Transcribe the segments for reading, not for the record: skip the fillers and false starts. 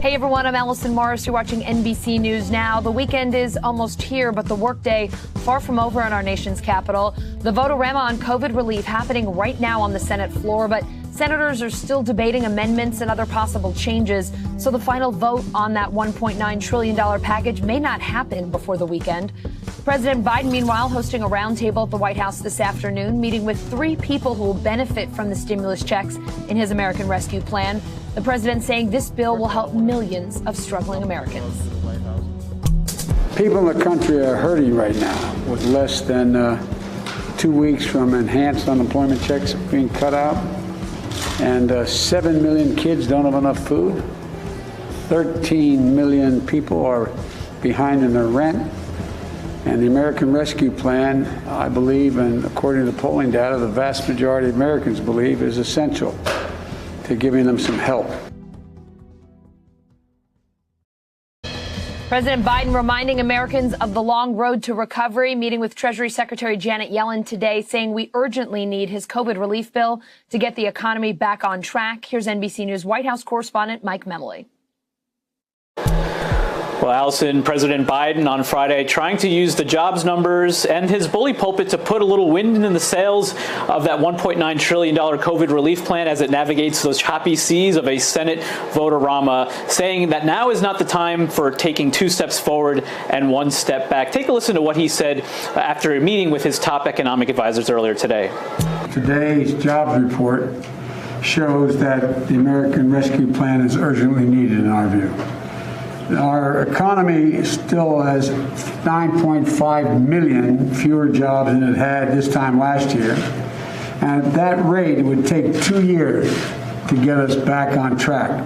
Hey everyone, I'm Allison Morris. You're watching NBC News Now. The weekend is almost here, but the workday far from over in our nation's capital. The vote-a-rama on COVID relief happening right now on the Senate floor, but senators are still debating amendments and other possible changes, so the final vote on that $1.9 trillion package may not happen before the weekend. President Biden, meanwhile, hosting a roundtable at the White House this afternoon, meeting with 3 people who will benefit from the stimulus checks in his American Rescue Plan. The president saying this bill will help millions of struggling Americans. People in the country are hurting right now with less than 2 weeks from enhanced unemployment checks being cut out. And 7 million kids don't have enough food. 13 million people are behind in their rent. And the American Rescue Plan, I believe, and according to the polling data, the vast majority of Americans believe is essential to giving them some help. President Biden reminding Americans of the long road to recovery, meeting with Treasury Secretary Janet Yellen today, saying we urgently need his COVID relief bill to get the economy back on track. Here's NBC News White House correspondent Mike Memoli. Well, Allison, President Biden on Friday trying to use the jobs numbers and his bully pulpit to put a little wind in the sails of that $1.9 trillion COVID relief plan as it navigates those choppy seas of a Senate vote-a-rama, saying that now is not the time for taking 2 steps forward and 1 step back. Take a listen to what he said after a meeting with his top economic advisors earlier today. Today's jobs report shows that the American Rescue Plan is urgently needed in our view. Our economy still has 9.5 million fewer jobs than it had this time last year. And at that rate, it would take 2 years to get us back on track.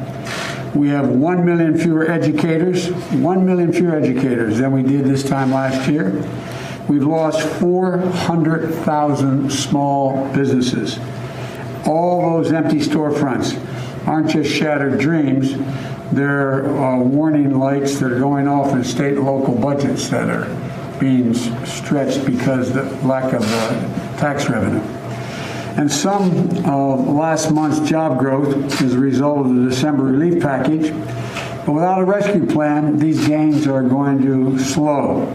We have 1 million fewer educators, 1 million fewer educators than we did this time last year. We've lost 400,000 small businesses. All those empty storefronts aren't just shattered dreams. There are warning lights that are going off in state and local budgets that are being stretched because of the lack of tax revenue. And some of last month's job growth is a result of the December relief package. But without a rescue plan, these gains are going to slow.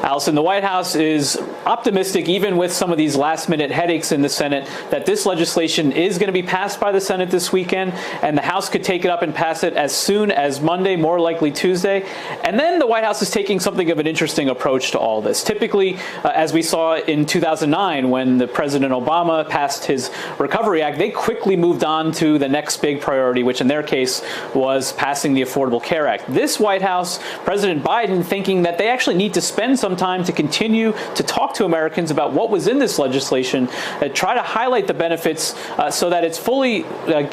Allison, the White House is optimistic, even with some of these last-minute headaches in the Senate, that this legislation is going to be passed by the Senate this weekend, and the House could take it up and pass it as soon as Monday, more likely Tuesday. And then the White House is taking something of an interesting approach to all this. Typically, as we saw in 2009 when the President Obama passed his Recovery Act, they quickly moved on to the next big priority, which in their case was passing the Affordable Care Act. This White House, President Biden, thinking that they actually need to spend some time to continue to talk to Americans about what was in this legislation, try to highlight the benefits so that it's fully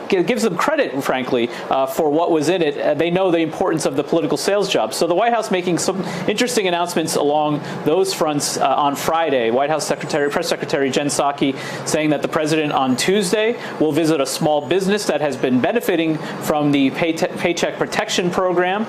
gives them credit, frankly, for what was in it. They know the importance of the political sales job. So the White House making some interesting announcements along those fronts on Friday. White House Press Secretary Jen Psaki saying that the president on Tuesday will visit a small business that has been benefiting from the Paycheck Protection Program,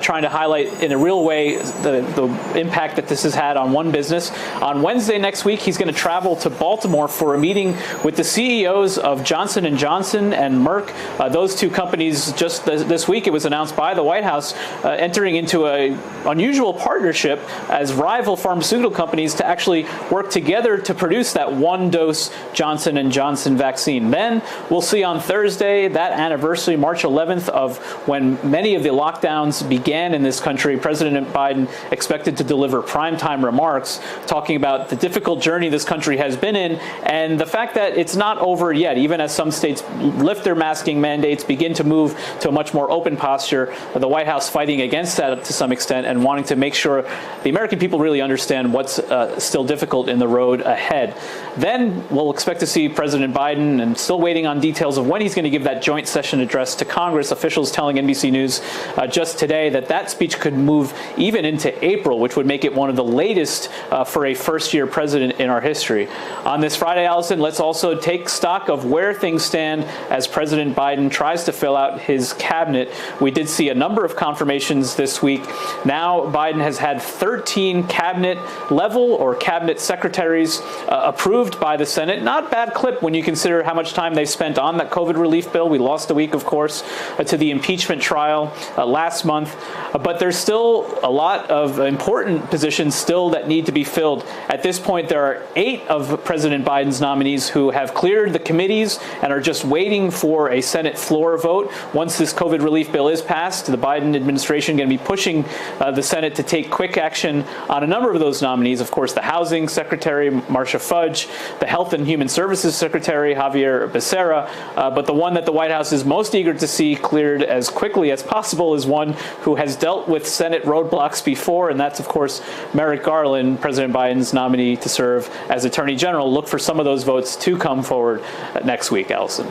trying to highlight in a real way the impact that this has had on one business. On Wednesday next week, he's going to travel to Baltimore for a meeting with the CEOs of Johnson & Johnson and Merck. Those 2 companies, just this week, it was announced by the White House, entering into an unusual partnership as rival pharmaceutical companies to actually work together to produce that 1-dose Johnson & Johnson vaccine. Then we'll see on Thursday, that anniversary, March 11th, of when many of the lockdowns began in this country. President Biden expected to deliver primetime remarks talking about the difficult journey this country has been in and the fact that it's not over yet. Even as some states lift their masking mandates, begin to move to a much more open posture, the White House fighting against that to some extent and wanting to make sure the American people really understand what's still difficult in the road ahead. Then we'll expect to see President Biden, and still waiting on details of when he's going to give that joint session address to Congress. Officials telling NBC News just today that speech could move even into April, which would make it one of the latest for a first-year president in our history. On this Friday, Allison, let's also take stock of where things stand as President Biden tries to fill out his cabinet. We did see a number of confirmations this week. Now Biden has had 13 cabinet level or cabinet secretaries approved by the Senate. Not bad clip when you consider how much time they spent on that COVID relief bill. We lost a week, of course, to the impeachment trial last month. But there's still a lot of important positions still that need to be filled. At this point, there are 8 of President Biden's nominees who have cleared the committees and are just waiting for a Senate floor vote. Once this COVID relief bill is passed, the Biden administration going to be pushing the Senate to take quick action on a number of those nominees. Of course, the Housing Secretary, Marcia Fudge, the Health and Human Services Secretary, Javier Becerra. But the one that the White House is most eager to see cleared as quickly as possible is one who has dealt with Senate roadblocks before, and that's, of course, Merrick Garland, President Biden's nominee to serve as Attorney General. Look for some of those votes to come forward next week, Allison.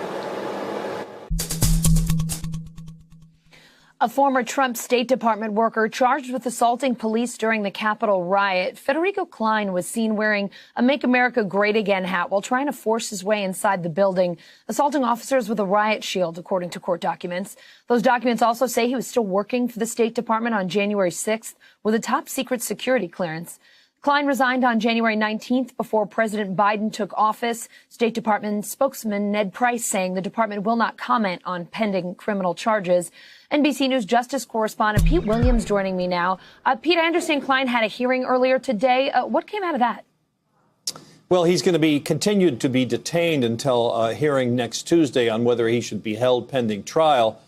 A former Trump State Department worker charged with assaulting police during the Capitol riot, Federico Klein, was seen wearing a Make America Great Again hat while trying to force his way inside the building, assaulting officers with a riot shield, according to court documents. Those documents also say he was still working for the State Department on January 6th with a top-secret security clearance. Klein resigned on January 19th before President Biden took office. State Department spokesman Ned Price saying the department will not comment on pending criminal charges. NBC News Justice correspondent Pete Williams joining me now. Pete, I understand Klein had a hearing earlier today. What came out of that? Well, he's going to be continued to be detained until a hearing next Tuesday on whether he should be held pending trial.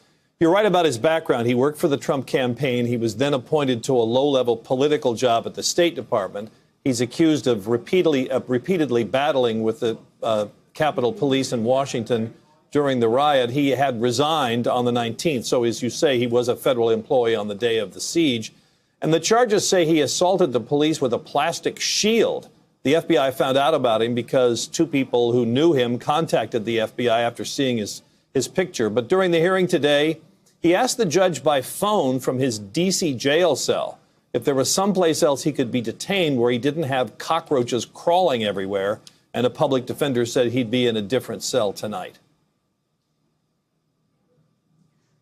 You're right about his background. He worked for the Trump campaign. He was then appointed to a low-level political job at the State Department. He's accused of repeatedly battling with the Capitol Police in Washington during the riot. He had resigned on the 19th. So, as you say, he was a federal employee on the day of the siege. And the charges say he assaulted the police with a plastic shield. The FBI found out about him because 2 people who knew him contacted the FBI after seeing his picture. But during the hearing today, he asked the judge by phone from his D.C. jail cell if there was someplace else he could be detained where he didn't have cockroaches crawling everywhere, and a public defender said he'd be in a different cell tonight.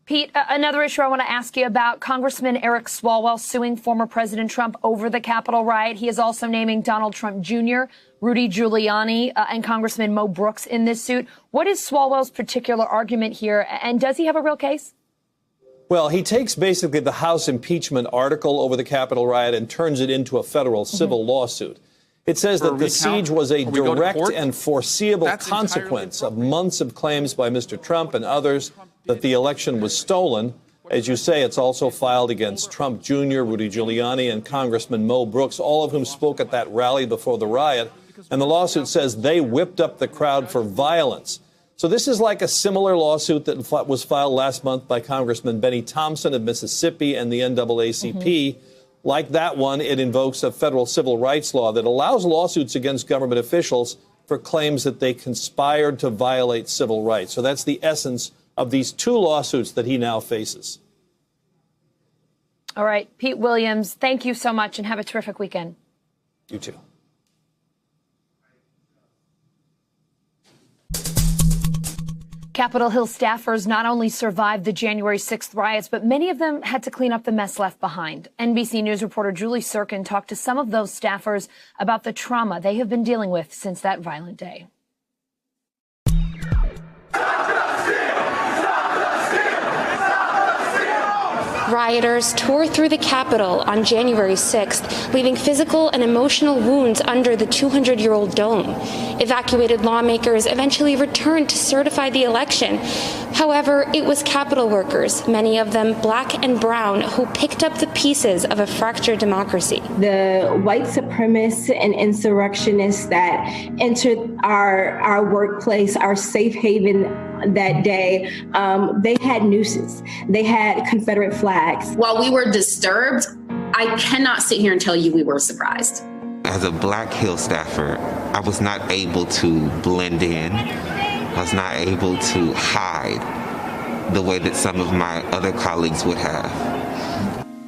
Pete, another issue I want to ask you about, Congressman Eric Swalwell suing former President Trump over the Capitol riot. He is also naming Donald Trump Jr., Rudy Giuliani, and Congressman Mo Brooks in this suit. What is Swalwell's particular argument here, and does he have a real case? Well, he takes basically the House impeachment article over the Capitol riot and turns it into a federal civil lawsuit. It says that the siege was a direct and foreseeable consequence of months of claims by Mr. Trump and others that the election was stolen. As you say, it's also filed against Trump Jr., Rudy Giuliani, and Congressman Mo Brooks, all of whom spoke at that rally before the riot. And the lawsuit says they whipped up the crowd for violence. So this is like a similar lawsuit that was filed last month by Congressman Benny Thompson of Mississippi and the NAACP. Like that one, it invokes a federal civil rights law that allows lawsuits against government officials for claims that they conspired to violate civil rights. So that's the essence of these 2 lawsuits that he now faces. All right, Pete Williams, thank you so much and have a terrific weekend. You too. Capitol Hill staffers not only survived the January 6th riots, but many of them had to clean up the mess left behind. NBC News reporter Julie Sirkin talked to some of those staffers about the trauma they have been dealing with since that violent day. Rioters tore through the Capitol on January 6th, leaving physical and emotional wounds under the 200-year-old dome. Evacuated lawmakers eventually returned to certify the election. However, it was Capitol workers, many of them black and brown, who picked up the pieces of a fractured democracy. The white supremacists and insurrectionists that entered our workplace, our safe haven that day, they had nooses. They had Confederate flags. While we were disturbed, I cannot sit here and tell you we were surprised. As a Black Hill staffer, I was not able to blend in. I was not able to hide the way that some of my other colleagues would have.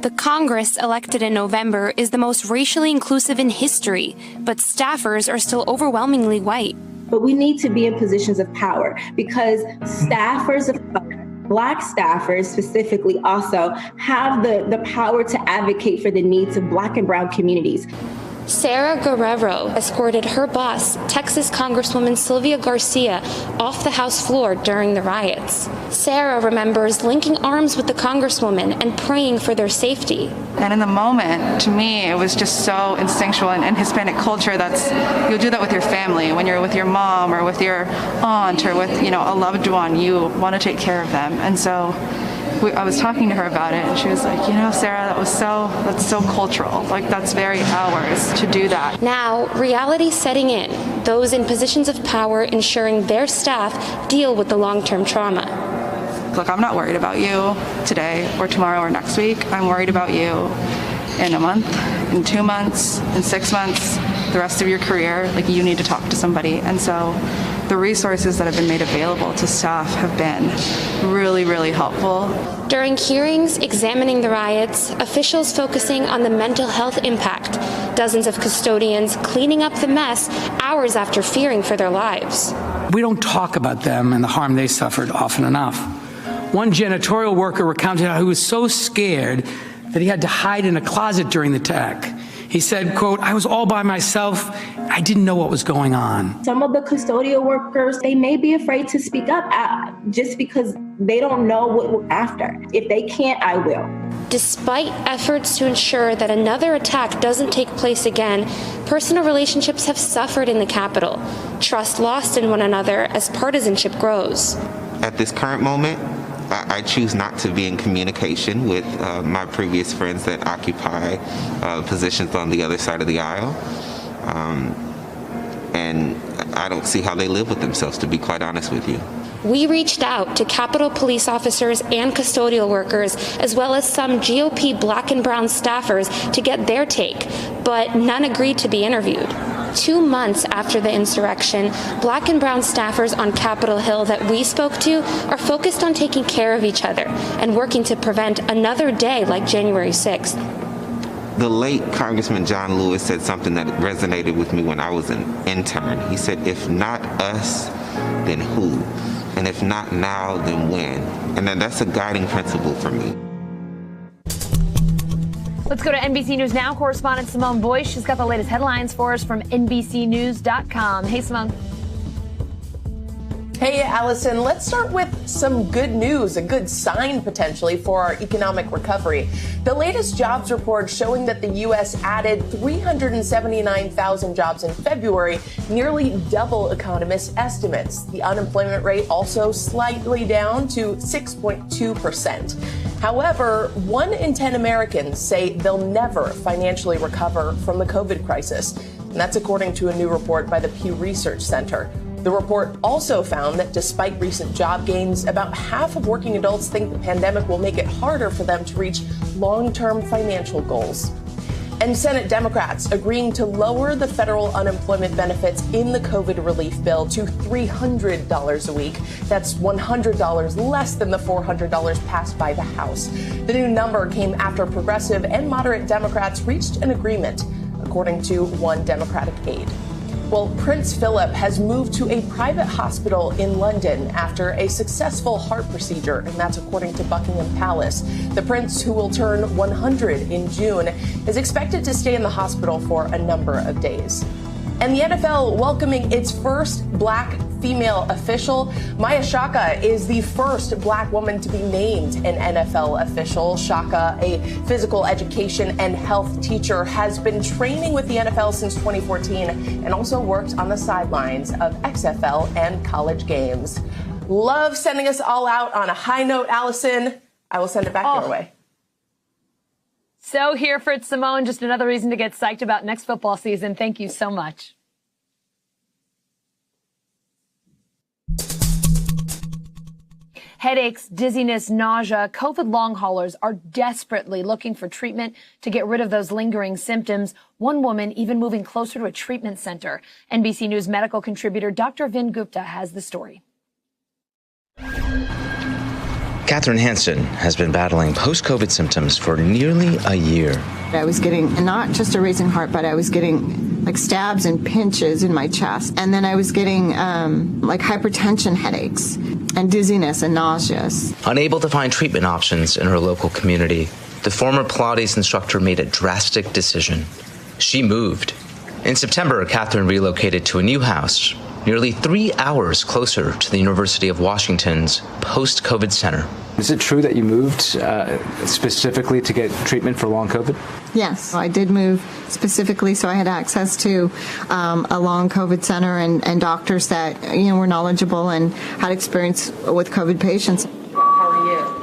The Congress elected in November is the most racially inclusive in history, but staffers are still overwhelmingly white. But we need to be in positions of power because staffers of color, Black staffers specifically, also have the power to advocate for the needs of Black and Brown communities. Sarah Guerrero escorted her boss, Texas Congresswoman Sylvia Garcia, off the House floor during the riots. Sarah remembers linking arms with the Congresswoman and praying for their safety. And in the moment, to me, it was just so instinctual. In Hispanic culture, you'll do that with your family. When you're with your mom or with your aunt or with, a loved one, you want to take care of them. And so I was talking to her about it, and she was like, Sarah, that's so cultural. Like, that's very ours to do that. Now, reality setting in, those in positions of power ensuring their staff deal with the long-term trauma. Look, I'm not worried about you today or tomorrow or next week. I'm worried about you in a month, in 2 months, in 6 months, the rest of your career. Like, you need to talk to somebody. And so the resources that have been made available to staff have been really, really helpful. During hearings examining the riots, officials focusing on the mental health impact, dozens of custodians cleaning up the mess hours after fearing for their lives. We don't talk about them and the harm they suffered often enough. One janitorial worker recounted how he was so scared that he had to hide in a closet during the attack. He said, quote, "I was all by myself. I didn't know what was going on." Some of the custodial workers, they may be afraid to speak up just because they don't know what we're after. If they can't, I will. Despite efforts to ensure that another attack doesn't take place again, personal relationships have suffered in the Capitol. Trust lost in one another as partisanship grows. At this current moment, I choose not to be in communication with my previous friends that occupy positions on the other side of the aisle. And I don't see how they live with themselves, to be quite honest with you. We reached out to Capitol police officers and custodial workers, as well as some GOP Black and Brown staffers, to get their take, but none agreed to be interviewed. 2 months after the insurrection, Black and Brown staffers on Capitol Hill that we spoke to are focused on taking care of each other and working to prevent another day like January 6th. The late Congressman John Lewis said something that resonated with me when I was an intern. He said, "If not us, then who? And if not now, then when?" And then that's a guiding principle for me. Let's go to NBC News Now correspondent Simone Boyce. She's got the latest headlines for us from NBCnews.com. Hey, Simone. Hey, Allison, let's start with some good news, a good sign potentially for our economic recovery. The latest jobs report showing that the U.S. added 379,000 jobs in February, nearly double economists' estimates. The unemployment rate also slightly down to 6.2%. However, 1 in 10 Americans say they'll never financially recover from the COVID crisis. And that's according to a new report by the Pew Research Center. The report also found that despite recent job gains, about half of working adults think the pandemic will make it harder for them to reach long-term financial goals. And Senate Democrats agreeing to lower the federal unemployment benefits in the COVID relief bill to $300 a week. That's $100 less than the $400 passed by the House. The new number came after progressive and moderate Democrats reached an agreement, according to one Democratic aide. Well, Prince Philip has moved to a private hospital in London after a successful heart procedure, and that's according to Buckingham Palace. The prince, who will turn 100 in June, is expected to stay in the hospital for a number of days. And the NFL welcoming its first black female official. Maia Chaka is the first black woman to be named an NFL official. Chaka, a physical education and health teacher, has been training with the NFL since 2014 and also worked on the sidelines of XFL and college games. Love sending us all out on a high note, Allison. I will send it back your way. So here for it, Simone. Just another reason to get psyched about next football season. Thank you so much. Headaches, dizziness, nausea. COVID long haulers are desperately looking for treatment to get rid of those lingering symptoms. One woman even moving closer to a treatment center. NBC News medical contributor Dr. Vin Gupta has the story. Catherine Hansen has been battling post-COVID symptoms for nearly a year. I was getting not just a racing heart, but I was getting like stabs and pinches in my chest. And then I was getting like hypertension headaches and dizziness and nauseous. Unable to find treatment options in her local community, the former Pilates instructor made a drastic decision. She moved. In September, Catherine relocated to a new house, nearly 3 hours closer to the University of Washington's post-COVID center. Is it true that you moved specifically to get treatment for long COVID? Yes, I did move specifically so I had access to a long COVID center and doctors that were knowledgeable and had experience with COVID patients.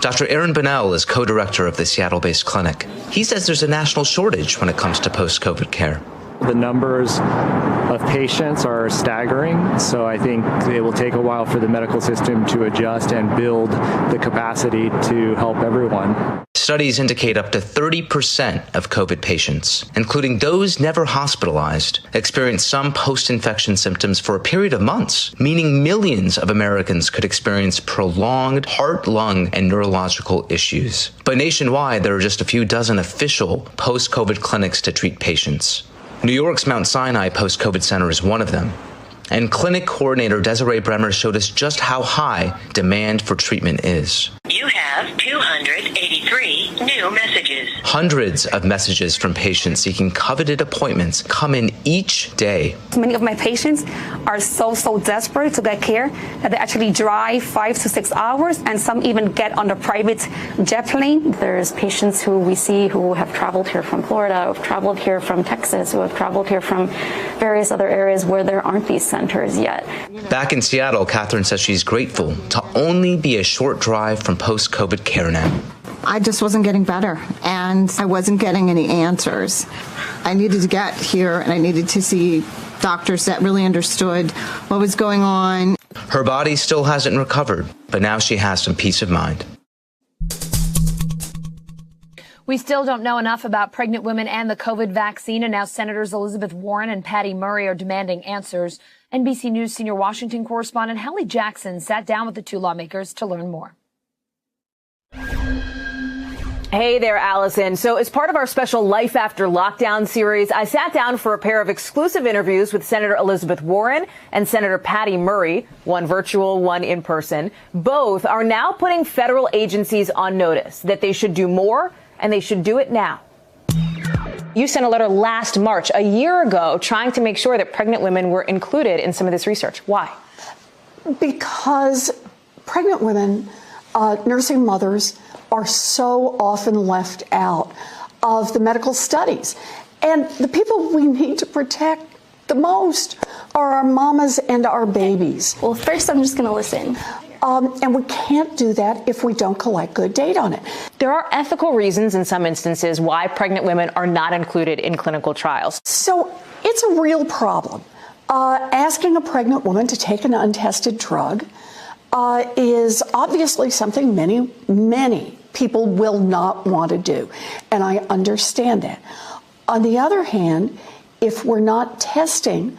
Dr. Aaron Bonnell is co-director of the Seattle-based clinic. He says there's a national shortage when it comes to post-COVID care. The numbers of patients are staggering, so I think it will take a while for the medical system to adjust and build the capacity to help everyone. Studies indicate up to 30% of COVID patients, including those never hospitalized, experience some post-infection symptoms for a period of months, meaning millions of Americans could experience prolonged heart, lung, and neurological issues. But nationwide, there are just a few dozen official post-COVID clinics to treat patients. New York's Mount Sinai Post-COVID Center is one of them. And clinic coordinator Desiree Bremer showed us just how high demand for treatment is. You have 283 new messages. Hundreds of messages from patients seeking coveted appointments come in each day. Many of my patients are so desperate to get care that they actually drive 5 to 6 hours, and some even get on a private jet plane. There's patients who we see who have traveled here from Florida, who have traveled here from Texas, who have traveled here from various other areas where there aren't these centers yet. Back in Seattle, Catherine says she's grateful to only be a short drive from post-COVID care now. I just wasn't getting better, and I wasn't getting any answers. I needed to get here, and I needed to see doctors that really understood what was going on. Her body still hasn't recovered, but now she has some peace of mind. We still don't know enough about pregnant women and the COVID vaccine, and now Senators Elizabeth Warren and Patty Murray are demanding answers. NBC News senior Washington correspondent Hallie Jackson sat down with the two lawmakers to learn more. Hey there, Allison. So as part of our special Life After Lockdown series, I sat down for a pair of exclusive interviews with Senator Elizabeth Warren and Senator Patty Murray, one virtual, one in person. Both are now putting federal agencies on notice that they should do more, and they should do it now. You sent a letter last March, a year ago, trying to make sure that pregnant women were included in some of this research. Why? Because pregnant women, nursing mothers, are so often left out of the medical studies. And the people we need to protect the most are our mamas and our babies. Well, first I'm just going to listen. And we can't do that if we don't collect good data on it. There are ethical reasons in some instances why pregnant women are not included in clinical trials. So it's a real problem. Asking a pregnant woman to take an untested drug is obviously something many people will not want to do. And I understand that. On the other hand, if we're not testing,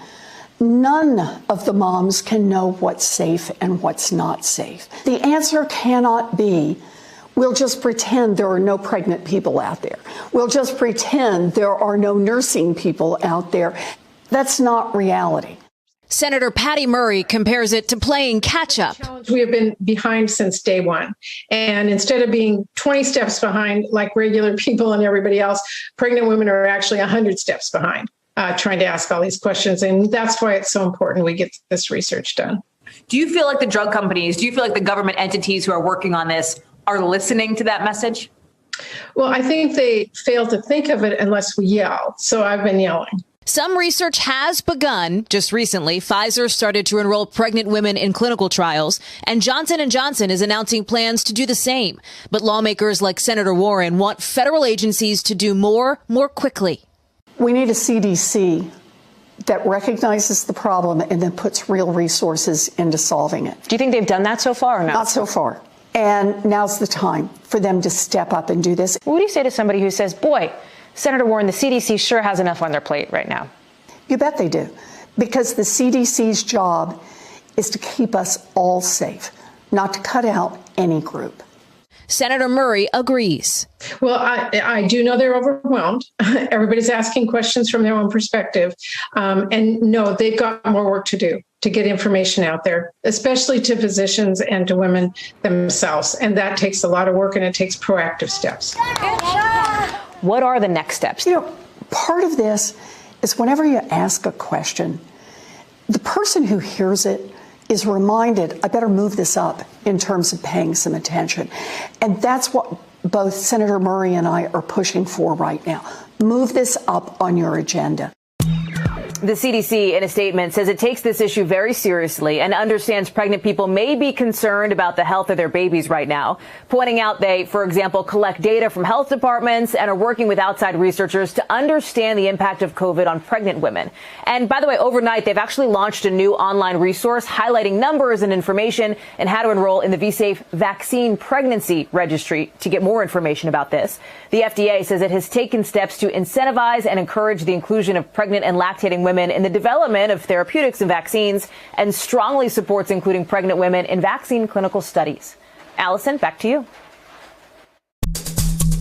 none of the moms can know what's safe and what's not safe. The answer cannot be, we'll just pretend there are no pregnant people out there. We'll just pretend there are no nursing people out there. That's not reality. Senator Patty Murray compares it to playing catch up. We have been behind since day one. And instead of being 20 steps behind like regular people and everybody else, pregnant women are actually 100 steps behind. Trying to ask all these questions. And that's why it's so important we get this research done. Do you feel like the drug companies, do you feel like the government entities who are working on this are listening to that message? Well, I think they fail to think of it unless we yell. So I've been yelling. Some research has begun. Just recently, Pfizer started to enroll pregnant women in clinical trials, and Johnson & Johnson is announcing plans to do the same. But lawmakers like Senator Warren want federal agencies to do more quickly. We need a CDC that recognizes the problem and then puts real resources into solving it. Do you think they've done that so far or not? Not so far. And now's the time for them to step up and do this. What do you say to somebody who says, boy, Senator Warren, the CDC sure has enough on their plate right now? You bet they do. Because the CDC's job is to keep us all safe, not to cut out any group. Senator Murray agrees. Well, I do know they're overwhelmed. Everybody's asking questions from their own perspective. And no, they've got more work to do to get information out there, especially to physicians and to women themselves. And that takes a lot of work, and it takes proactive steps. What are the next steps? Part of this is whenever you ask a question, the person who hears it is reminded, I better move this up in terms of paying some attention. And that's what both Senator Murray and I are pushing for right now. Move this up on your agenda. The CDC, in a statement, says it takes this issue very seriously and understands pregnant people may be concerned about the health of their babies right now, pointing out they, for example, collect data from health departments and are working with outside researchers to understand the impact of COVID on pregnant women. And by the way, overnight, they've actually launched a new online resource highlighting numbers and information and how to enroll in the VSafe Vaccine Pregnancy Registry to get more information about this. The FDA says it has taken steps to incentivize and encourage the inclusion of pregnant and lactating women in the development of therapeutics and vaccines, and strongly supports including pregnant women in vaccine clinical studies. Allison, back to you.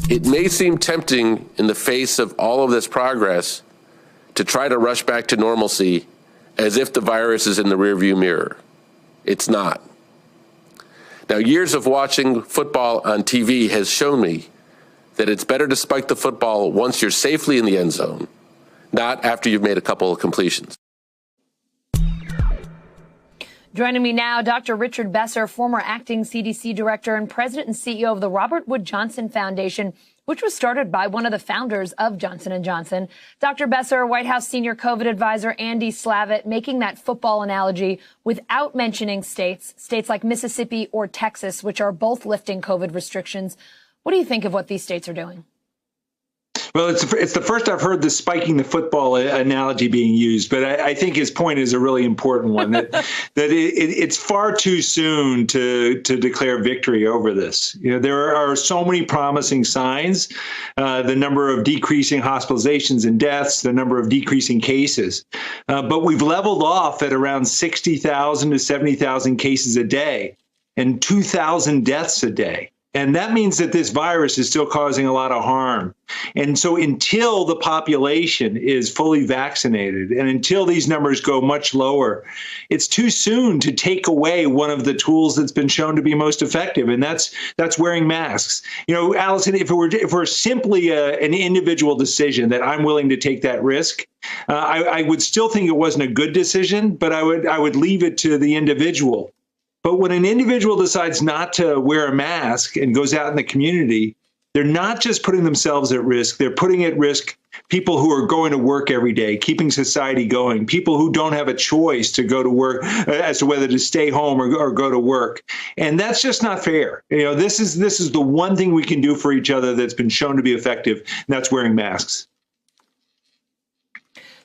It may seem tempting in the face of all of this progress to try to rush back to normalcy as if the virus is in the rearview mirror. It's not. Now, years of watching football on TV has shown me that it's better to spike the football once you're safely in the end zone, not after you've made a couple of completions. Joining me now, Dr. Richard Besser, former acting CDC director and president and CEO of the Robert Wood Johnson Foundation, which was started by one of the founders of Johnson & Johnson. Dr. Besser, White House senior COVID advisor Andy Slavitt, making that football analogy without mentioning states like Mississippi or Texas, which are both lifting COVID restrictions. What do you think of what these states are doing? Well, it's the first I've heard the spiking the football analogy being used, but I think his point is a really important one, that it's far too soon to declare victory over this. You know, there are so many promising signs, the number of decreasing hospitalizations and deaths, the number of decreasing cases, but we've leveled off at around 60,000 to 70,000 cases a day and 2,000 deaths a day. And that means that this virus is still causing a lot of harm. And so until the population is fully vaccinated and until these numbers go much lower, it's too soon to take away one of the tools that's been shown to be most effective, and that's wearing masks. You know, Allison, if it were simply an individual decision that I'm willing to take that risk, I would still think it wasn't a good decision, but I would leave it to the individual. But when an individual decides not to wear a mask and goes out in the community, they're not just putting themselves at risk, they're putting at risk people who are going to work every day, keeping society going, people who don't have a choice to go to work as to whether to stay home or go to work. And that's just not fair. You know, this is the one thing we can do for each other that's been shown to be effective, and that's wearing masks.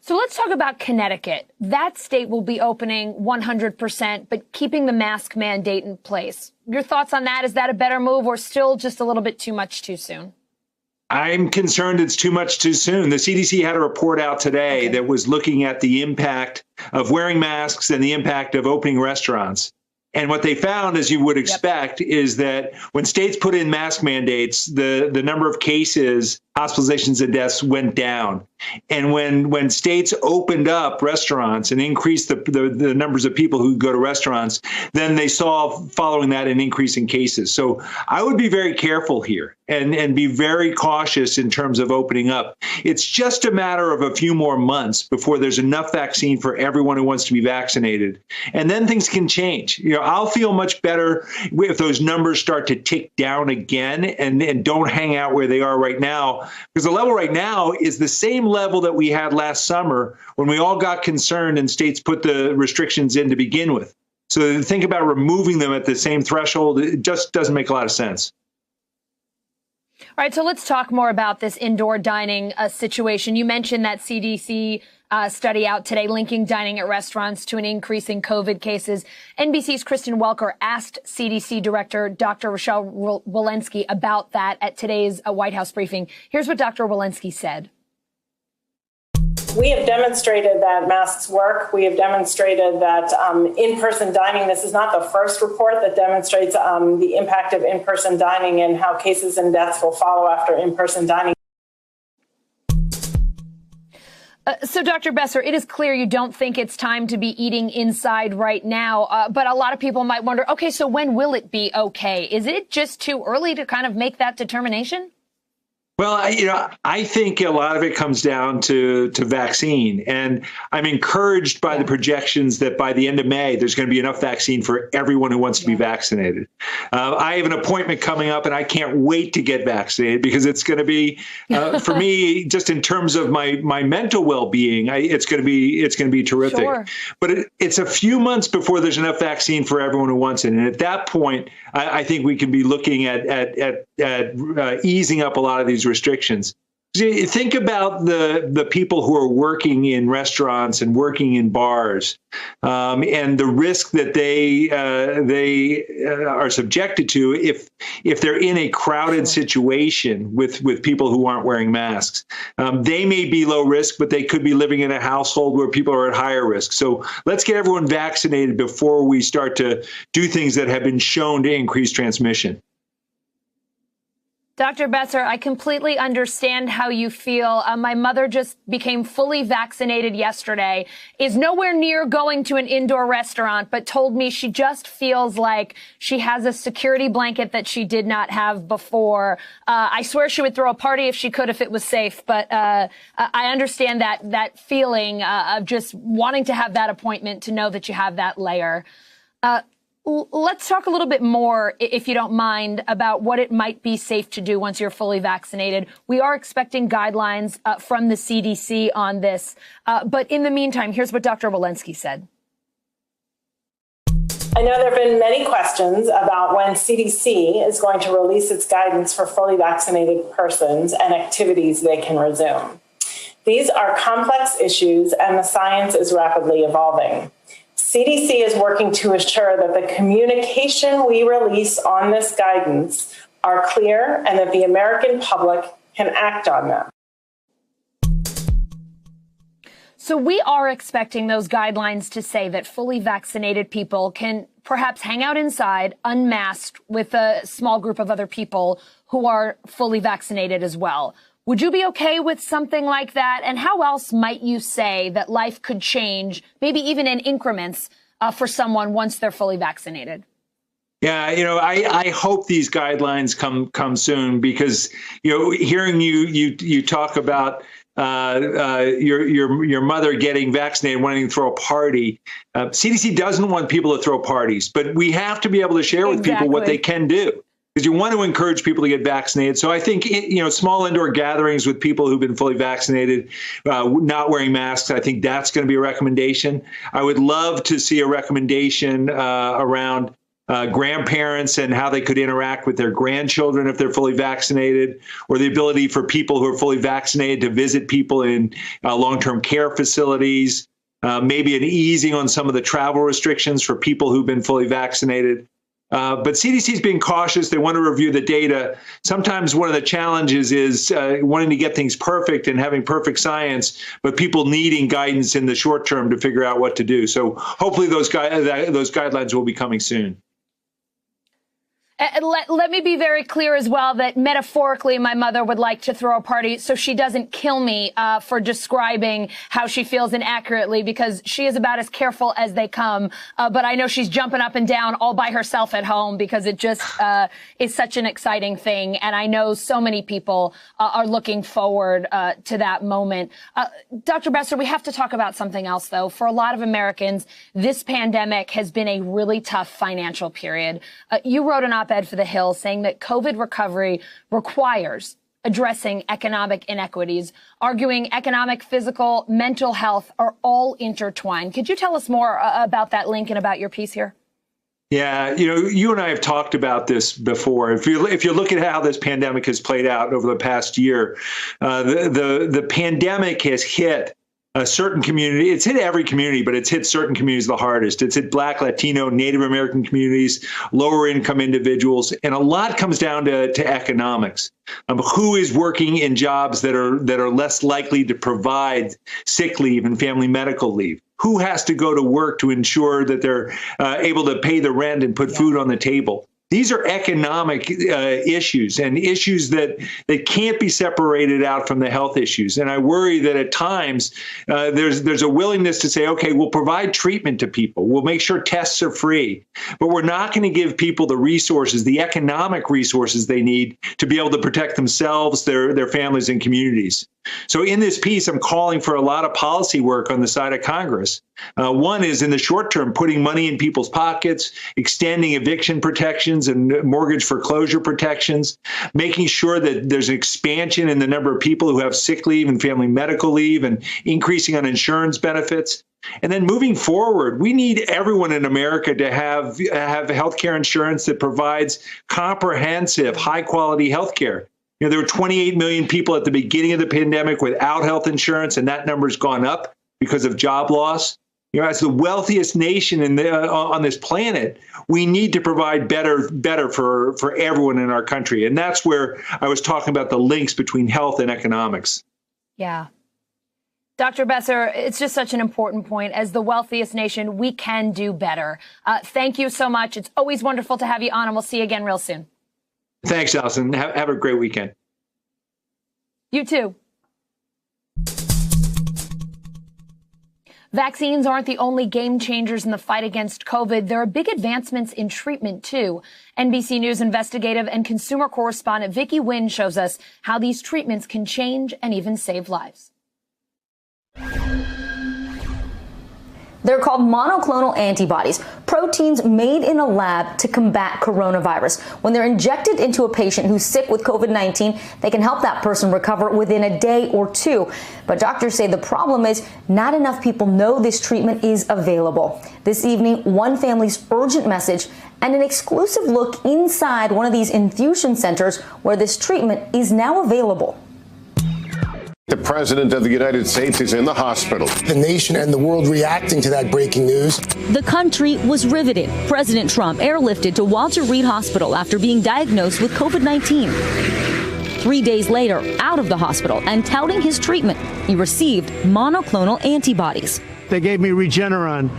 So let's talk about Connecticut. That state will be opening 100%, but keeping the mask mandate in place. Your thoughts on that? Is that a better move or still just a little bit too much too soon? I'm concerned it's too much too soon. The CDC had a report out today that was looking at the impact of wearing masks and the impact of opening restaurants. And what they found, as you would expect, is that when states put in mask mandates, the number of cases, hospitalizations, and deaths went down. And when states opened up restaurants and increased the numbers of people who go to restaurants, then they saw, following that, an increase in cases. So I would be very careful here and be very cautious in terms of opening up. It's just a matter of a few more months before there's enough vaccine for everyone who wants to be vaccinated. And then things can change. You know, I'll feel much better if those numbers start to tick down again and don't hang out where they are right now, because the level right now is the same level that we had last summer when we all got concerned and states put the restrictions in to begin with. So to think about removing them at the same threshold, it just doesn't make a lot of sense. All right, so let's talk more about this indoor dining situation. You mentioned that CDC study out today linking dining at restaurants to an increase in COVID cases. NBC's Kristen Welker asked CDC Director Dr. Rochelle Walensky about that at today's White House briefing. Here's what Dr. Walensky said. We have demonstrated that masks work. We have demonstrated that in-person dining, this is not the first report that demonstrates the impact of in-person dining and how cases and deaths will follow after in-person dining. So, Dr. Besser, it is clear you don't think it's time to be eating inside right now, but a lot of people might wonder, okay, so when will it be okay? Is it just too early to kind of make that determination? Well, I think a lot of it comes down to vaccine, and I'm encouraged by the projections that by the end of May, there's going to be enough vaccine for everyone who wants to be vaccinated. I have an appointment coming up, and I can't wait to get vaccinated because it's going to be, for me, just in terms of my mental well-being, it's going to be terrific. Sure. But it's a few months before there's enough vaccine for everyone who wants it, and at that point, I think we can be looking at easing up a lot of these restrictions. Think about the people who are working in restaurants and working in bars, and the risk that they are subjected to if they're in a crowded situation with people who aren't wearing masks. They may be low risk, but they could be living in a household where people are at higher risk. So let's get everyone vaccinated before we start to do things that have been shown to increase transmission. Dr. Besser, I completely understand how you feel. My mother just became fully vaccinated yesterday, is nowhere near going to an indoor restaurant, but told me she just feels like she has a security blanket that she did not have before. I swear she would throw a party if she could, if it was safe. But I understand that feeling of just wanting to have that appointment, to know that you have that layer. Let's talk a little bit more, if you don't mind, about what it might be safe to do once you're fully vaccinated. We are expecting guidelines from the CDC on this. But in the meantime, here's what Dr. Walensky said. I know there have been many questions about when CDC is going to release its guidance for fully vaccinated persons and activities they can resume. These are complex issues, and the science is rapidly evolving. CDC is working to assure that the communication we release on this guidance are clear and that the American public can act on them. So we are expecting those guidelines to say that fully vaccinated people can perhaps hang out inside, unmasked, with a small group of other people who are fully vaccinated as well. Would you be okay with something like that? And how else might you say that life could change, maybe even in increments, for someone once they're fully vaccinated? Yeah, I hope these guidelines come soon, because hearing you talk about your mother getting vaccinated, wanting to throw a party. CDC doesn't want people to throw parties, but we have to be able to share with people what they can do, because you want to encourage people to get vaccinated. So I think, small indoor gatherings with people who've been fully vaccinated, not wearing masks, I think that's going to be a recommendation. I would love to see a recommendation around grandparents and how they could interact with their grandchildren if they're fully vaccinated, or the ability for people who are fully vaccinated to visit people in long-term care facilities, maybe an easing on some of the travel restrictions for people who've been fully vaccinated. But CDC is being cautious. They want to review the data. Sometimes one of the challenges is wanting to get things perfect and having perfect science, but people needing guidance in the short term to figure out what to do. So hopefully those guidelines will be coming soon. Let me be very clear as well that metaphorically, my mother would like to throw a party so she doesn't kill me for describing how she feels inaccurately, because she is about as careful as they come. But I know she's jumping up and down all by herself at home, because it just is such an exciting thing. And I know so many people are looking forward to that moment. Dr. Besser, we have to talk about something else, though. For a lot of Americans, this pandemic has been a really tough financial period. You wrote an op-ed for The Hill saying that COVID recovery requires addressing economic inequities, arguing economic, physical, mental health are all intertwined. Could you tell us more about that link and about your piece here? Yeah, you and I have talked about this before. If you look at how this pandemic has played out over the past year, the pandemic has hit a certain community. It's hit every community, but it's hit certain communities the hardest. It's hit Black, Latino, Native American communities, lower income individuals, and a lot comes down to economics. Who is working in jobs that are less likely to provide sick leave and family medical leave? Who has to go to work to ensure that they're able to pay the rent and put food on the table? These are economic issues and issues that can't be separated out from the health issues. And I worry that at times there's a willingness to say, okay, we'll provide treatment to people. We'll make sure tests are free, but we're not going to give people the resources, the economic resources they need to be able to protect themselves, their families and communities. So in this piece, I'm calling for a lot of policy work on the side of Congress. One is in the short term, putting money in people's pockets, extending eviction protections and mortgage foreclosure protections, making sure that there's an expansion in the number of people who have sick leave and family medical leave, and increasing on insurance benefits. And then moving forward, we need everyone in America to have healthcare insurance that provides comprehensive, high-quality healthcare. You know, there were 28 million people at the beginning of the pandemic without health insurance, and that number's gone up because of job loss. You know, as the wealthiest nation on this planet, we need to provide better for everyone in our country. And that's where I was talking about the links between health and economics. Yeah. Dr. Besser, it's just such an important point. As the wealthiest nation, we can do better. Thank you so much. It's always wonderful to have you on, and we'll see you again real soon. Thanks, Allison. Have a great weekend. You too. Vaccines aren't the only game changers in the fight against COVID. There are big advancements in treatment, too. NBC News investigative and consumer correspondent Vicky Nguyen shows us how these treatments can change and even save lives. They're called monoclonal antibodies, proteins made in a lab to combat coronavirus. When they're injected into a patient who's sick with COVID-19, they can help that person recover within a day or two. But doctors say the problem is not enough people know this treatment is available. This evening, one family's urgent message and an exclusive look inside one of these infusion centers where this treatment is now available. The President of the United States is in the hospital. The nation and the world reacting to that breaking news. The country was riveted. President Trump airlifted to Walter Reed Hospital after being diagnosed with COVID-19. 3 days later, out of the hospital and touting his treatment, he received monoclonal antibodies. They gave me Regeneron,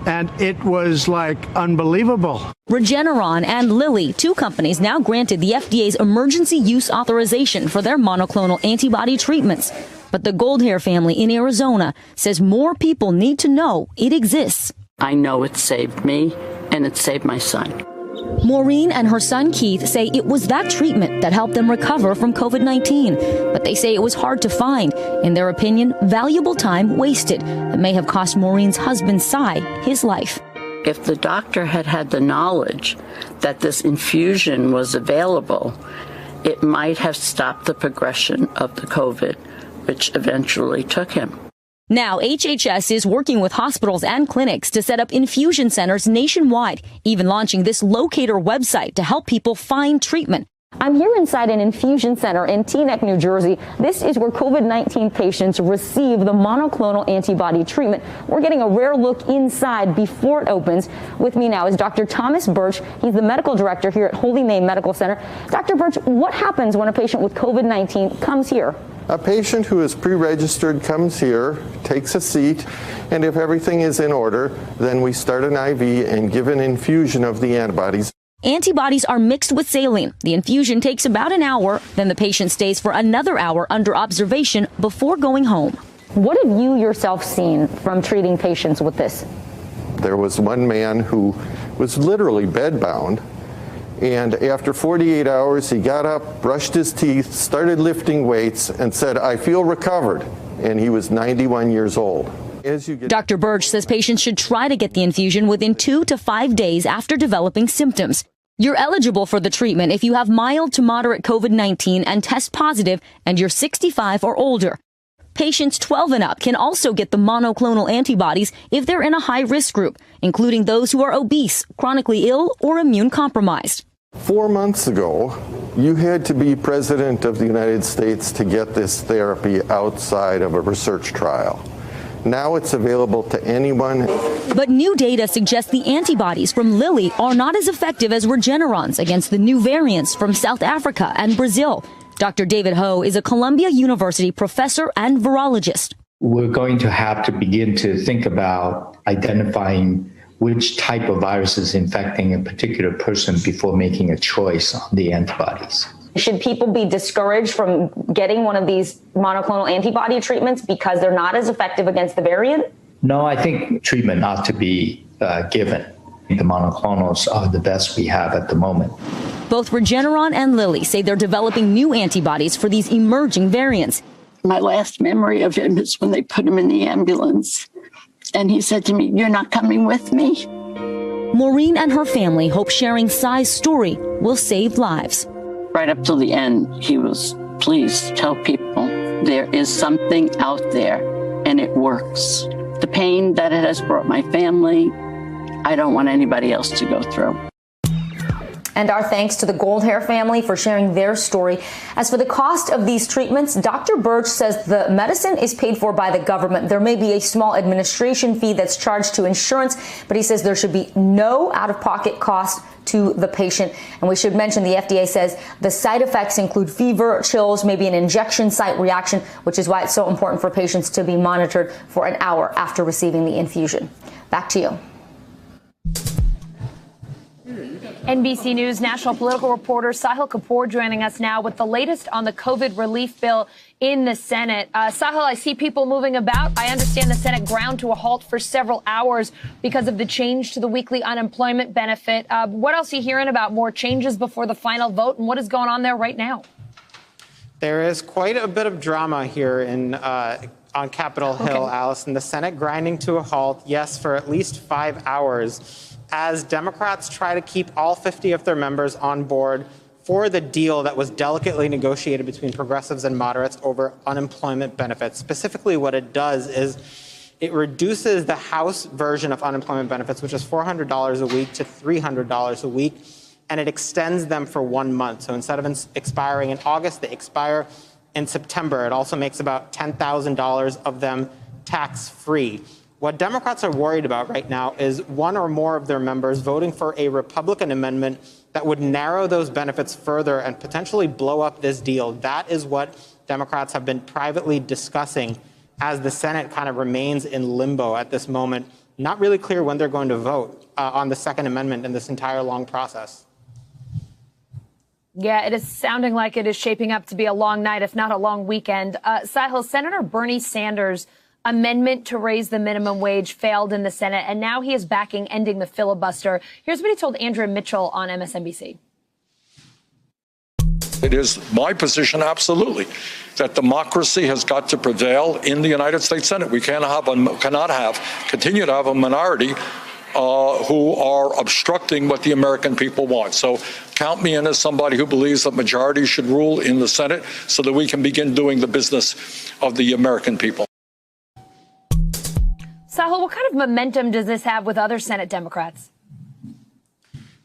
and it was like unbelievable. Regeneron and Lilly, two companies now granted the FDA's emergency use authorization for their monoclonal antibody treatments. But the Goldhair family in Arizona says more people need to know it exists. I know it saved me, and it saved my son. Maureen and her son Keith say it was that treatment that helped them recover from COVID-19. But they say it was hard to find. In their opinion, valuable time wasted that may have cost Maureen's husband, Cy, his life. If the doctor had had the knowledge that this infusion was available, it might have stopped the progression of the COVID, which eventually took him. Now, HHS is working with hospitals and clinics to set up infusion centers nationwide, even launching this locator website to help people find treatment. I'm here inside an infusion center in Teaneck, New Jersey. This is where COVID-19 patients receive the monoclonal antibody treatment. We're getting a rare look inside before it opens. With me now is Dr. Thomas Birch. He's the medical director here at Holy Name Medical Center. Dr. Birch, what happens when a patient with COVID-19 comes here? A patient who is pre-registered comes here, takes a seat, and if everything is in order, then we start an IV and give an infusion of the antibodies. Antibodies are mixed with saline. The infusion takes about an hour, then the patient stays for another hour under observation before going home. What have you yourself seen from treating patients with this? There was one man who was literally bedbound, and after 48 hours, he got up, brushed his teeth, started lifting weights, and said, "I feel recovered," and he was 91 years old. Dr. Birch says patients should try to get the infusion within 2 to 5 days after developing symptoms. You're eligible for the treatment if you have mild to moderate COVID-19 and test positive and you're 65 or older. Patients 12 and up can also get the monoclonal antibodies if they're in a high-risk group, including those who are obese, chronically ill, or immune compromised. 4 months ago, you had to be President of the United States to get this therapy outside of a research trial. Now it's available to anyone. But new data suggests the antibodies from Lilly are not as effective as Regeneron's against the new variants from South Africa and Brazil. Dr. David Ho is a Columbia University professor and virologist. We're going to have to begin to think about identifying which type of virus is infecting a particular person before making a choice on the antibodies. Should people be discouraged from getting one of these monoclonal antibody treatments because they're not as effective against the variant? No, I think treatment ought to be given. The monoclonals are the best we have at the moment. Both Regeneron and Lilly say they're developing new antibodies for these emerging variants. My last memory of him is when they put him in the ambulance. And he said to me, "You're not coming with me?" Maureen and her family hope sharing Sai's story will save lives. Right up till the end, he was, "Please tell people there is something out there and it works. The pain that it has brought my family, I don't want anybody else to go through." And our thanks to the Goldhair family for sharing their story. As for the cost of these treatments, Dr. Birch says the medicine is paid for by the government. There may be a small administration fee that's charged to insurance, but he says there should be no out-of-pocket cost to the patient. And we should mention the FDA says the side effects include fever, chills, maybe an injection site reaction, which is why it's so important for patients to be monitored for an hour after receiving the infusion. Back to you. NBC News national political reporter Sahil Kapoor joining us now with the latest on the COVID relief bill in the Senate. Sahil, I see people moving about. I understand the Senate ground to a halt for several hours because of the change to the weekly unemployment benefit. What else are you hearing about more changes before the final vote, and what is going on there right now? There is quite a bit of drama here on Capitol Hill, Allison. The Senate grinding to a halt, yes, for at least 5 hours, as Democrats try to keep all 50 of their members on board for the deal that was delicately negotiated between progressives and moderates over unemployment benefits. Specifically, what it does is it reduces the House version of unemployment benefits, which is $400 a week, to $300 a week, and it extends them for 1 month. So instead of expiring in August, they expire in September. It also makes about $10,000 of them tax-free. What Democrats are worried about right now is one or more of their members voting for a Republican amendment that would narrow those benefits further and potentially blow up this deal. That is what Democrats have been privately discussing as the Senate kind of remains in limbo at this moment. Not really clear when they're going to vote on the Second Amendment in this entire long process. Yeah, it is sounding like it is shaping up to be a long night, if not a long weekend. Sahil, Senator Bernie Sanders' amendment to raise the minimum wage failed in the Senate, and now he is backing ending the filibuster. Here's what he told Andrea Mitchell on MSNBC. It is my position, absolutely, that democracy has got to prevail in the United States Senate. We continue to have a minority who are obstructing what the American people want. So count me in as somebody who believes that majorities should rule in the Senate so that we can begin doing the business of the American people. Sahil, what kind of momentum does this have with other Senate Democrats?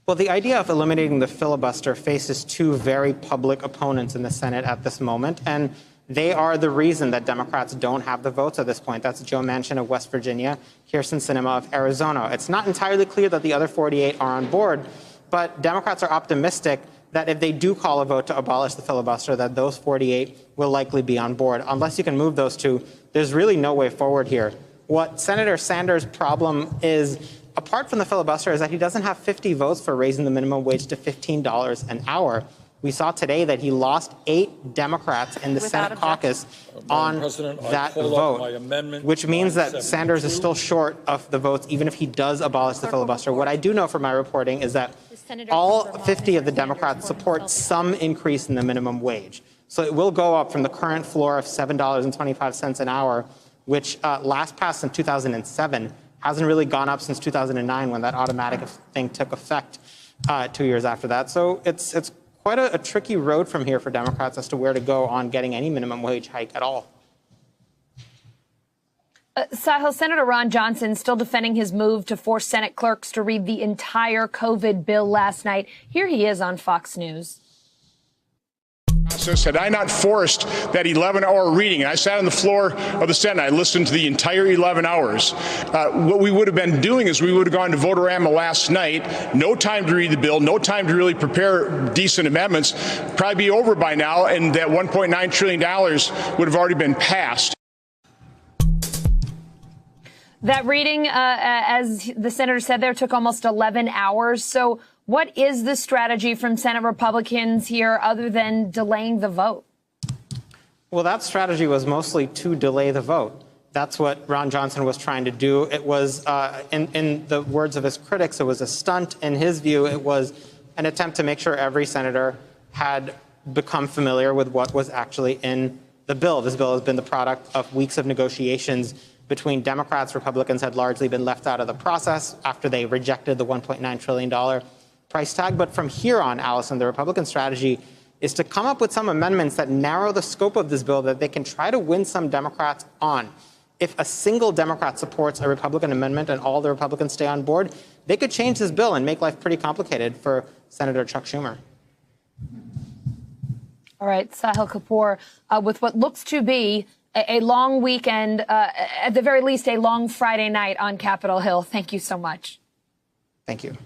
Well, the idea of eliminating the filibuster faces two very public opponents in the Senate at this moment, and they are the reason that Democrats don't have the votes at this point. That's Joe Manchin of West Virginia, Kyrsten Sinema of Arizona. It's not entirely clear that the other 48 are on board, but Democrats are optimistic that if they do call a vote to abolish the filibuster, that those 48 will likely be on board. Unless you can move those two, there's really no way forward here. What Senator Sanders' problem is, apart from the filibuster, is that he doesn't have 50 votes for raising the minimum wage to $15 an hour. We saw today that he lost 8 Democrats in the Senate caucus on that vote, which means that Sanders is still short of the votes, even if he does abolish the filibuster. What I do know from my reporting is that all 50 of the Democrats support some increase in the minimum wage. So it will go up from the current floor of $7.25 an hour, which last passed in 2007, hasn't really gone up since 2009 when that automatic thing took effect 2 years after that. So it's quite a tricky road from here for Democrats as to where to go on getting any minimum wage hike at all. Sahil, Senator Ron Johnson still defending his move to force Senate clerks to read the entire COVID bill last night. Here he is on Fox News. Had I not forced that 11-hour reading, and I sat on the floor of the Senate, I listened to the entire 11 hours, what we would have been doing is we would have gone to Votorama last night, no time to read the bill, no time to really prepare decent amendments, probably be over by now, and that $1.9 trillion would have already been passed. That reading, as the senator said there, took almost 11 hours. So what is the strategy from Senate Republicans here other than delaying the vote? Well, that strategy was mostly to delay the vote. That's what Ron Johnson was trying to do. It was, in the words of his critics, it was a stunt. In his view, it was an attempt to make sure every senator had become familiar with what was actually in the bill. This bill has been the product of weeks of negotiations between Democrats. Republicans had largely been left out of the process after they rejected the $1.9 trillion price tag. But from here on, Allison, the Republican strategy is to come up with some amendments that narrow the scope of this bill that they can try to win some Democrats on. If a single Democrat supports a Republican amendment and all the Republicans stay on board, they could change this bill and make life pretty complicated for Senator Chuck Schumer. All right, Sahil Kapoor, with what looks to be a long weekend, at the very least, a long Friday night on Capitol Hill. Thank you so much. Thank you.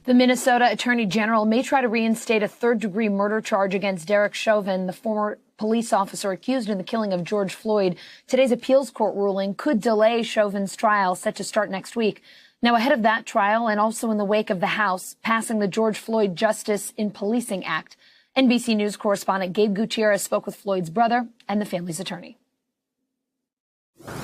The Minnesota Attorney General may try to reinstate a third-degree murder charge against Derek Chauvin, the former police officer accused in the killing of George Floyd. Today's appeals court ruling could delay Chauvin's trial, set to start next week. Now, ahead of that trial, and also in the wake of the House passing the George Floyd Justice in Policing Act, NBC News correspondent Gabe Gutierrez spoke with Floyd's brother and the family's attorney.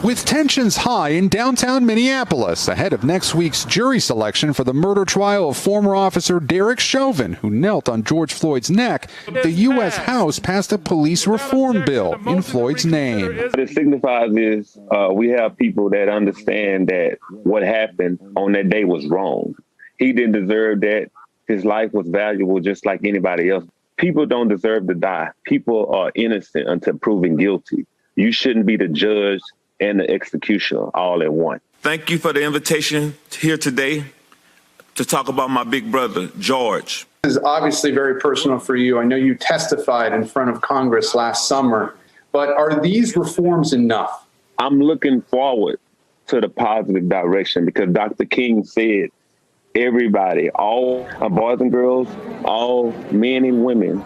With tensions high in downtown Minneapolis ahead of next week's jury selection for the murder trial of former officer Derek Chauvin, who knelt on George Floyd's neck, the U.S. House passed a police reform bill in Floyd's name. What it signifies is we have people that understand that what happened on that day was wrong. He didn't deserve that. His life was valuable just like anybody else. People don't deserve to die. People are innocent until proven guilty. You shouldn't be the judge and the executioner all at once. Thank you for the invitation here today to talk about my big brother, George. This is obviously very personal for you. I know you testified in front of Congress last summer, but are these reforms enough? I'm looking forward to the positive direction because Dr. King said everybody, all boys and girls, all men and women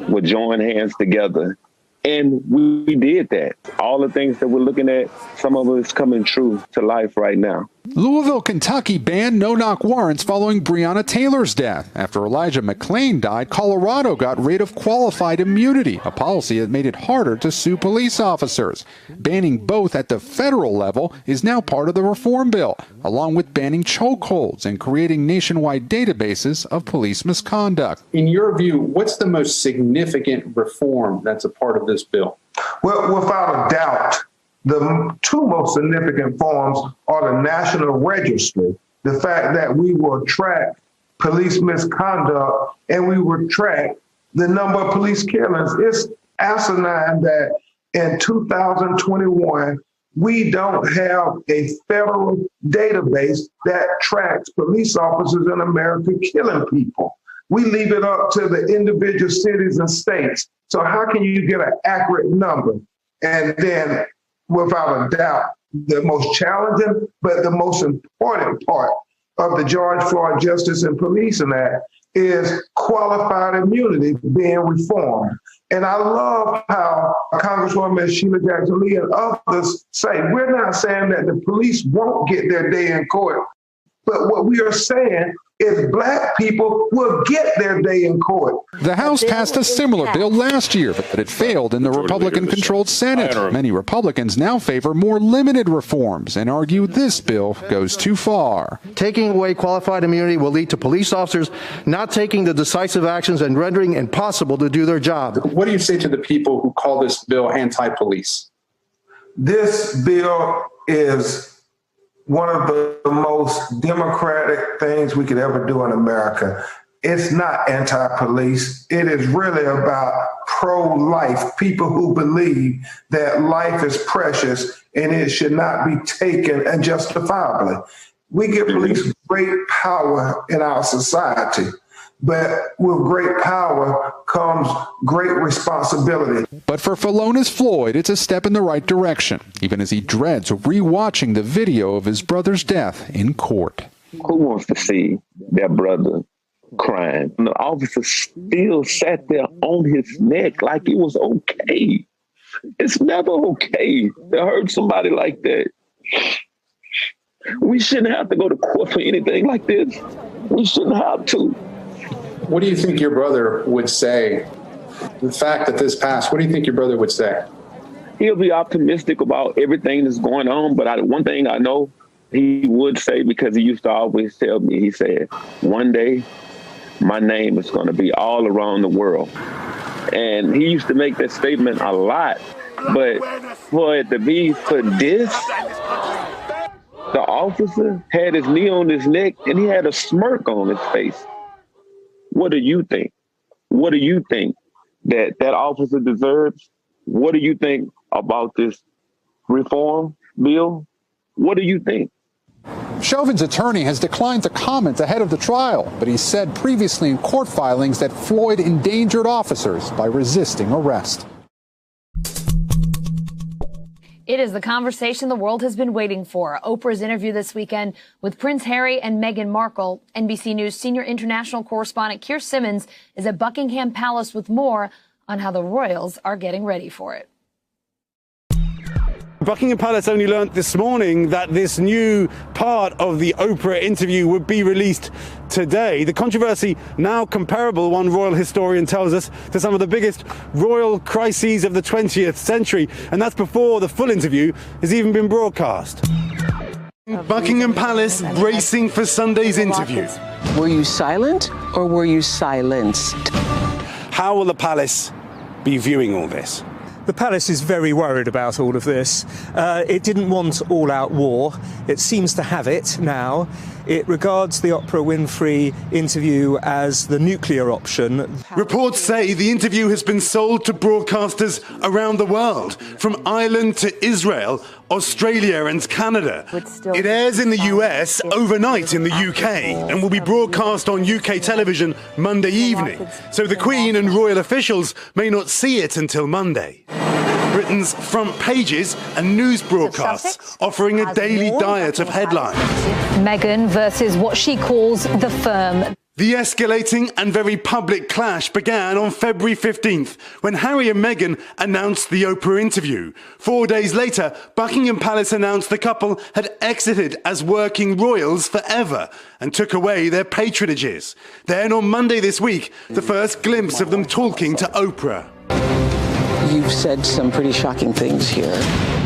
would join hands together. And we did that. All the things that we're looking at, some of it's coming true to life right now. Louisville, Kentucky banned no-knock warrants following Breonna Taylor's death. After Elijah McClain died, Colorado got rid of qualified immunity, a policy that made it harder to sue police officers. Banning both at the federal level is now part of the reform bill, along with banning chokeholds and creating nationwide databases of police misconduct. In your view, what's the most significant reform that's a part of this bill? Well, without a doubt, the two most significant forms are the National Registry, the fact that we will track police misconduct and we will track the number of police killings. It's asinine that in 2021, we don't have a federal database that tracks police officers in America killing people. We leave it up to the individual cities and states. So how can you get an accurate number? And then, without a doubt, the most challenging, but the most important part of the George Floyd Justice and Policing Act is qualified immunity being reformed. And I love how Congresswoman Sheila Jackson Lee and others say, we're not saying that the police won't get their day in court, but what we are saying is black people will get their day in court. The House passed a similar bill last year, but it failed in the Republican-controlled Senate. Many Republicans now favor more limited reforms and argue this bill goes too far. Taking away qualified immunity will lead to police officers not taking the decisive actions and rendering impossible to do their job. What do you say to the people who call this bill anti-police? This bill is one of the most democratic things we could ever do in America. It's not anti-police. It is really about pro-life, people who believe that life is precious and it should not be taken unjustifiably. We give police great power in our society. but with great power comes great responsibility. But for Philonis Floyd, it's a step in the right direction, even as he dreads rewatching the video of his brother's death in court. Who wants to see their brother crying? And the officer still sat there on his neck like it was okay. It's never okay to hurt somebody like that. We shouldn't have to go to court for anything like this. We shouldn't have to. What do you think your brother would say? The fact that this passed, what do you think your brother would say? He'll be optimistic about everything that's going on, but one thing I know he would say, because he used to always tell me, he said, one day my name is going to be all around the world. And he used to make that statement a lot, but for it to be for this, the officer had his knee on his neck and he had a smirk on his face. What do you think? What do you think that officer deserves? What do you think about this reform bill? What do you think? Chauvin's attorney has declined to comment ahead of the trial, but he said previously in court filings that Floyd endangered officers by resisting arrest. It is the conversation the world has been waiting for. Oprah's interview this weekend with Prince Harry and Meghan Markle. NBC News senior international correspondent Keir Simmons is at Buckingham Palace with more on how the royals are getting ready for it. Buckingham Palace only learnt this morning that this new part of the Oprah interview would be released today. The controversy now comparable, one royal historian tells us, to some of the biggest royal crises of the 20th century. And that's before the full interview has even been broadcast. Buckingham Palace bracing for Sunday's interview. Were you silent or were you silenced? How will the palace be viewing all this? The palace is very worried about all of this. It didn't want all-out war. It seems to have it now. It regards the Oprah Winfrey interview as the nuclear option. Reports say the interview has been sold to broadcasters around the world, from Ireland to Israel, Australia and Canada. It airs in the US overnight in the UK and will be broadcast on UK television Monday evening, so the Queen and royal officials may not see it until Monday. Britain's front pages and news broadcasts offering a daily diet of headlines. Meghan versus what she calls the firm. The escalating and very public clash began on February 15th when Harry and Meghan announced the Oprah interview. 4 days later, Buckingham Palace announced the couple had exited as working royals forever and took away their patronages. Then on Monday this week, the first glimpse of them talking to Oprah. You've said some pretty shocking things here.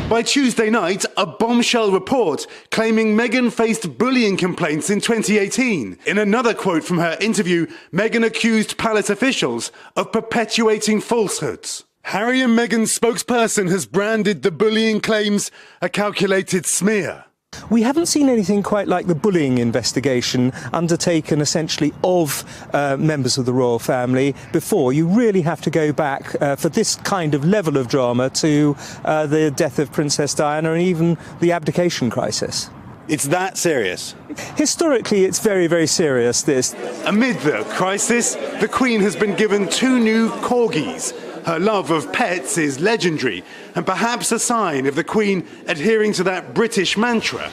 By Tuesday night, a bombshell report claiming Meghan faced bullying complaints in 2018. In another quote from her interview, Meghan accused palace officials of perpetuating falsehoods. Harry and Meghan's spokesperson has branded the bullying claims a calculated smear. We haven't seen anything quite like the bullying investigation undertaken essentially of members of the royal family before. You really have to go back for this kind of level of drama to the death of Princess Diana and even the abdication crisis. It's that serious? Historically, it's very, very serious, this. Amid the crisis, the Queen has been given 2 new corgis. Her love of pets is legendary, and perhaps a sign of the Queen adhering to that British mantra,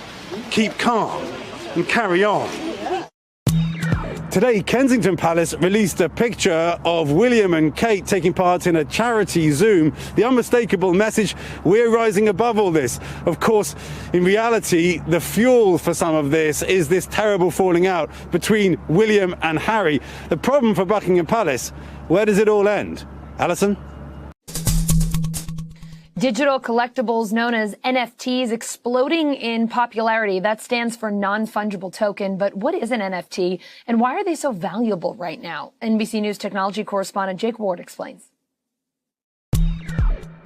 keep calm and carry on. Today, Kensington Palace released a picture of William and Kate taking part in a charity Zoom. The unmistakable message, we're rising above all this. Of course, in reality, the fuel for some of this is this terrible falling out between William and Harry. The problem for Buckingham Palace, where does it all end? Alison? Digital collectibles known as NFTs exploding in popularity. That stands for non-fungible token. But what is an NFT and why are they so valuable right now? NBC News technology correspondent Jake Ward explains.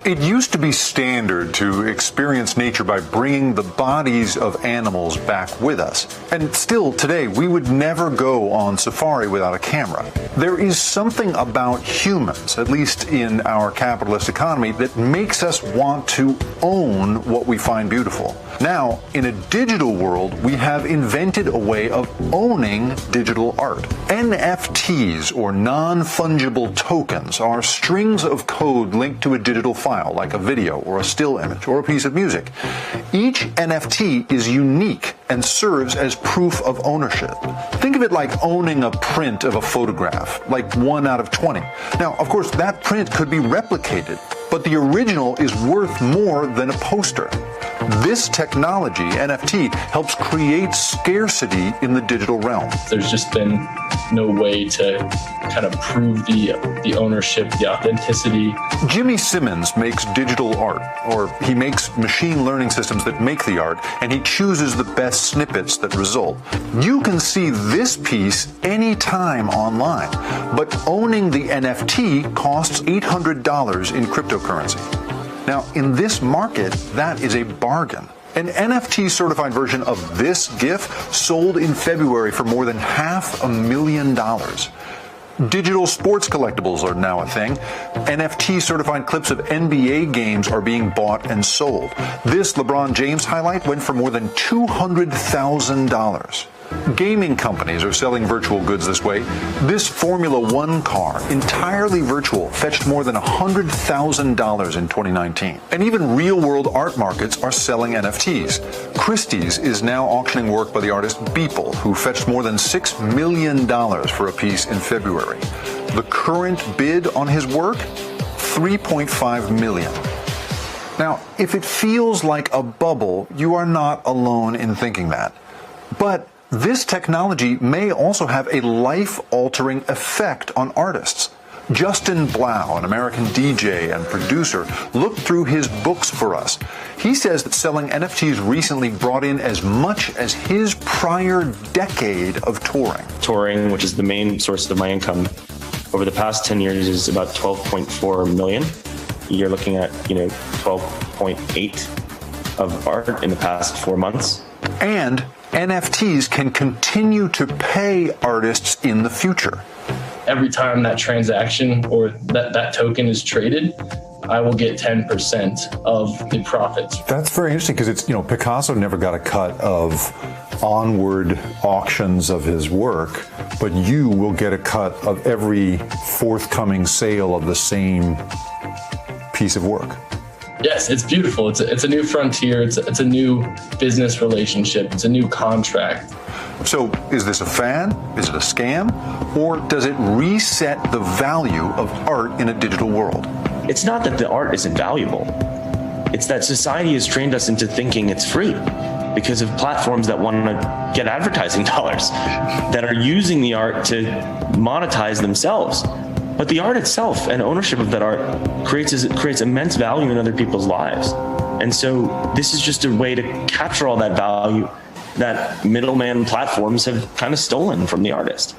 It used to be standard to experience nature by bringing the bodies of animals back with us. And still today, we would never go on safari without a camera. There is something about humans, at least in our capitalist economy, that makes us want to own what we find beautiful. Now, in a digital world, we have invented a way of owning digital art. NFTs, or non-fungible tokens, are strings of code linked to a digital file, like a video or a still image or a piece of music. Each NFT is unique and serves as proof of ownership. Think of it like owning a print of a photograph, like 1 out of 20. Now, of course, that print could be replicated, but the original is worth more than a poster. This technology, NFT, helps create scarcity in the digital realm. There's just been no way to kind of prove the ownership, the authenticity. Jimmy Simmons makes digital art, or he makes machine learning systems that make the art, and he chooses the best snippets that result. You can see this piece anytime online, but owning the NFT costs $800 in cryptocurrency. Now, in this market, that is a bargain. An NFT-certified version of this GIF sold in February for more than $500,000. Digital sports collectibles are now a thing. NFT-certified clips of NBA games are being bought and sold. This LeBron James highlight went for more than $200,000. Gaming companies are selling virtual goods this way. This Formula One car, entirely virtual, fetched more than $100,000 in 2019. And even real-world art markets are selling NFTs. Christie's is now auctioning work by the artist Beeple, who fetched more than $6 million for a piece in February. The current bid on his work? $3.5 million. Now, if it feels like a bubble, you are not alone in thinking that. But this technology may also have a life-altering effect on artists. Justin Blau, an American DJ and producer, looked through his books for us. He says that selling NFTs recently brought in as much as his prior decade of touring. Touring, which is the main source of my income, over the past 10 years is about 12.4 million. You're looking at, 12.8 of art in the past 4 months. And NFTs can continue to pay artists in the future. Every time that transaction or that token is traded, I will get 10% of the profits. That's very interesting because it's, Picasso never got a cut of onward auctions of his work, but you will get a cut of every forthcoming sale of the same piece of work. Yes, it's beautiful. It's a new frontier. It's a new business relationship. It's a new contract. So is this a fad? Is it a scam? Or does it reset the value of art in a digital world? It's not that the art isn't valuable. It's that society has trained us into thinking it's free because of platforms that want to get advertising dollars, that are using the art to monetize themselves. But the art itself and ownership of that art creates immense value in other people's lives. And so this is just a way to capture all that value that middleman platforms have kind of stolen from the artist.